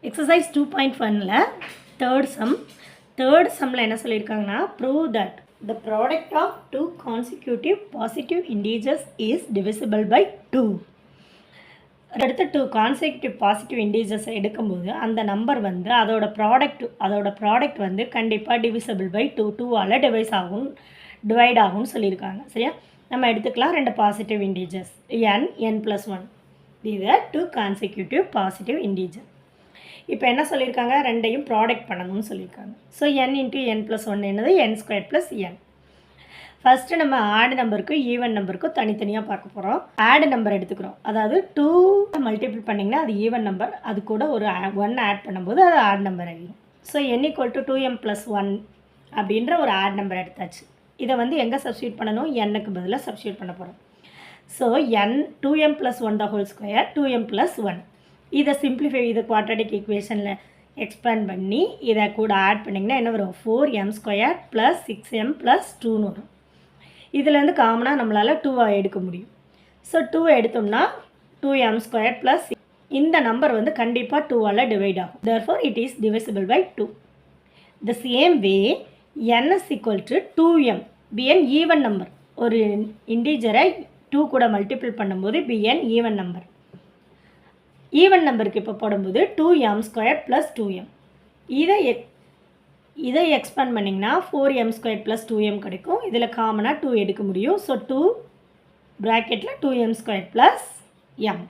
Exercise 2.1ல third சம்மில் என்ன சொல்லியிருக்காங்கன்னா prove that the product of two consecutive positive integers is divisible by 2. அடுத்து 2 consecutive positive integers எடுக்கும்போது அந்த நம்பர் வந்து அதோட ப்ராடக்ட் வந்து கண்டிப்பாக divisible by 2ஆல் டிவைட் ஆகும்னு சொல்லியிருக்காங்க. சரியா, நம்ம எடுத்துக்கலாம் ரெண்டு பாசிட்டிவ் இன்டீஜர்ஸ் n+1. இது 2 consecutive positive integer. இப்போ என்ன சொல்லியிருக்காங்க, ரெண்டையும் ப்ராடக்ட் பண்ணணும்னு சொல்லியிருக்காங்க. ஸோ n × n+1 என்னது n² + n. ஃபஸ்ட்டு நம்ம ஆட் நம்பருக்கு ஈவன் நம்பருக்கும் தனித்தனியாக பார்க்க போகிறோம். ஆட் நம்பர் எடுத்துக்கிறோம், அதாவது 2 மல்டிபிள் பண்ணிங்கன்னா அது ஈவன் நம்பர், அது கூட ஒரு 1 ஆட் பண்ணும்போது அது ஆட் நம்பர் ஆகிடும். ஸோ n = 2m+1 அப்படின்ற ஒரு ஆட் நம்பர் எடுத்தாச்சு. இதை வந்து எங்கே சப்ஸ்டியூட் பண்ணணும், n-க்கு பதிலாக சப்ஸ்டியூட் பண்ண போகிறோம். So n 2m+1² 2m+1. இதை சிம்பிளிஃபை, இதை குவாட்ரடிக் ஈக்குவேஷனில் எக்ஸ்பேண்ட் பண்ணி இதை கூட ஆட் பண்ணிங்கன்னா என்ன வரும், 4m² + 6m + 2ன்னு வரும். இதுலேருந்து காமனாக நம்மளால் 2 எடுக்க முடியும். ஸோ 2 எடுத்தோம்னா 2m² + இந்த நம்பர் வந்து கண்டிப்பாக 2ஆல் டிவைட் ஆகும். therefore it is divisible by 2. the same way n = 2m be an even number. ஒரு இன்டீஜரை 2 கூட மல்டிபிள் பண்ணும்போது be an even number. Even நம்பருக்கு இப்போ போடும்போது 2m² + 2m. இதை எக்ஸ்பேண்ட் பண்ணிங்கன்னா 4m² + 2m கிடைக்கும். இதில் காமனாக 2 எடுக்க முடியும். ஸோ 2 ப்ராக்கெட்டில் 2m² + m.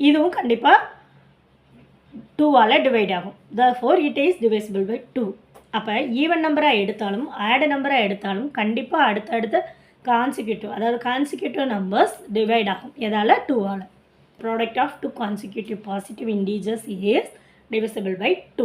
இதுவும் கண்டிப்பாக 2ஆல் டிவைட் ஆகும். therefore it is divisible by 2. அப்போ ஈவன் நம்பராக எடுத்தாலும் ஆட் நம்பராக எடுத்தாலும் கண்டிப்பாக அடுத்தடுத்த கான்சிக்யூட்டிவ் நம்பர்ஸ் டிவைட் ஆகும். எதால், 2ஆல். Product of two consecutive positive integers is divisible by 2.